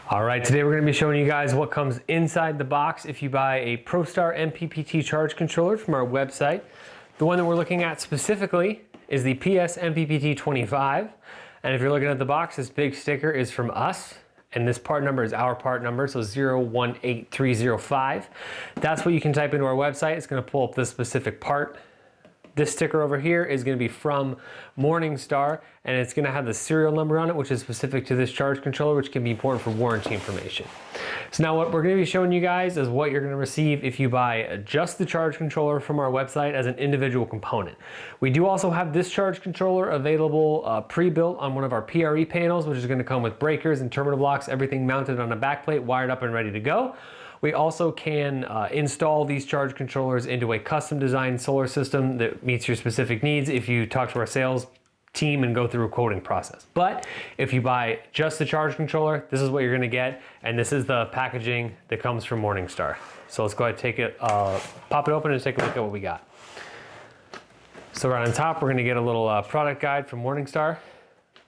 All right, today we're going to be showing you guys what comes inside the box if you buy a ProStar MPPT Charge controller from our website. The one that we're looking at specifically is the PS MPPT 25. And if you're looking at the box, this big sticker is from us. And this part number is our part number, so 018305. That's what you can type into our website. It's going to pull up this specific part. This sticker over here is going to be from Morningstar, and it's going to have the serial number on it, which is specific to this charge controller, which can be important for warranty information. So now what we're going to be showing you guys is what you're going to receive if you buy just the charge controller from our website as an individual component. We do also have this charge controller available pre-built on one of our PRE panels, which is going to come with breakers and terminal blocks, everything mounted on a backplate, wired up and ready to go. We also can install these charge controllers into a custom designed solar system that meets your specific needs if you talk to our sales team and go through a quoting process. But if you buy just the charge controller, this is what you're gonna get, and this is the packaging that comes from Morningstar. So let's go ahead and take it, pop it open and take a look at what we got. So right on top, we're gonna get a little product guide from Morningstar,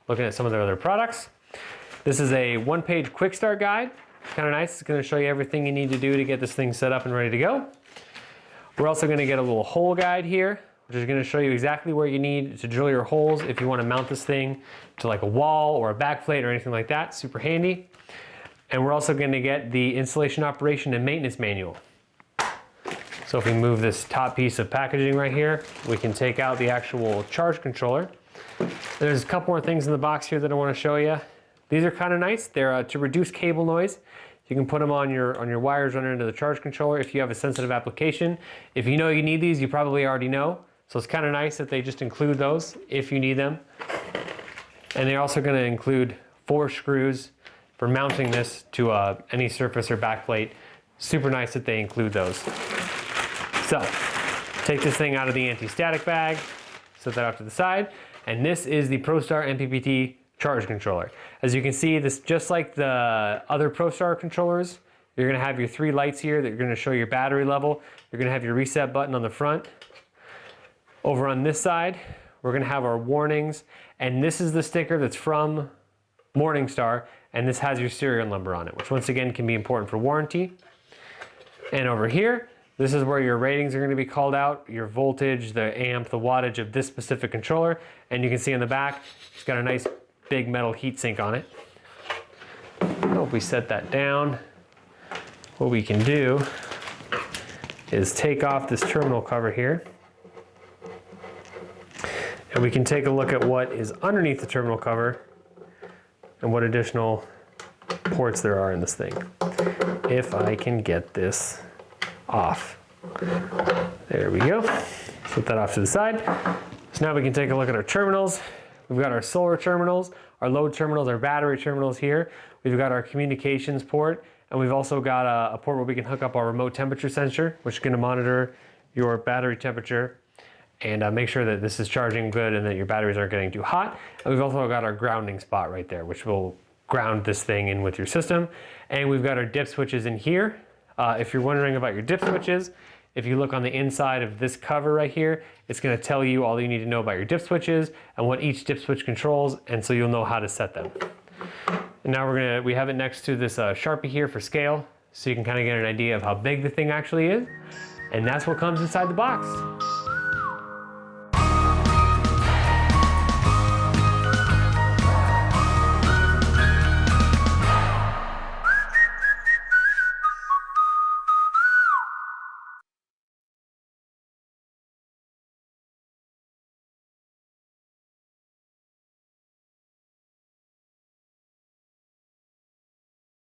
looking at some of their other products. This is a one-page quick start guide. Kind of nice. It's going to show you everything you need to do to get this thing set up and ready to go. We're also going to get a little hole guide here, which is going to show you exactly where you need to drill your holes if you want to mount this thing to like a wall or a backplate or anything like that. Super handy. And we're also going to get the installation, operation, and maintenance manual. So if we move this top piece of packaging right here, we can take out the actual charge controller. There's a couple more things in the box here that I want to show you. These are kind of nice. They're to reduce cable noise. You can put them on your wires running into the charge controller if you have a sensitive application. If you know you need these, you probably already know. So it's kind of nice that they just include those if you need them. And they're also going to include 4 screws for mounting this to any surface or backplate. Super nice that they include those. So take this thing out of the anti-static bag, set that off to the side, and this is the ProStar MPPT charge controller. As you can see, this just like the other ProStar controllers, you're going to have your 3 lights here that are going to show your battery level. You're going to have your reset button on the front. Over on this side, we're going to have our warnings, and this is the sticker that's from Morningstar, and this has your serial number on it, which once again can be important for warranty. And over here, this is where your ratings are going to be called out, your voltage, the amp, the wattage of this specific controller, and you can see in the back, it's got a nice big metal heatsink on it. So if we set that down, what we can do is take off this terminal cover here, and we can take a look at what is underneath the terminal cover and what additional ports there are in this thing. If I can get this off. There we go. Put that off to the side. So now we can take a look at our terminals. We've got our solar terminals, our load terminals, our battery terminals here. We've got our communications port, and we've also got a port where we can hook up our remote temperature sensor, which is going to monitor your battery temperature and make sure that this is charging good and that your batteries aren't getting too hot. And we've also got our grounding spot right there, which will ground this thing in with your system. And we've got our dip switches in here. If you're wondering about your dip switches, if you look on the inside of this cover right here, it's going to tell you all you need to know about your dip switches and what each dip switch controls, and so you'll know how to set them. And now we have it next to this Sharpie here for scale, so you can kind of get an idea of how big the thing actually is. And that's what comes inside the box.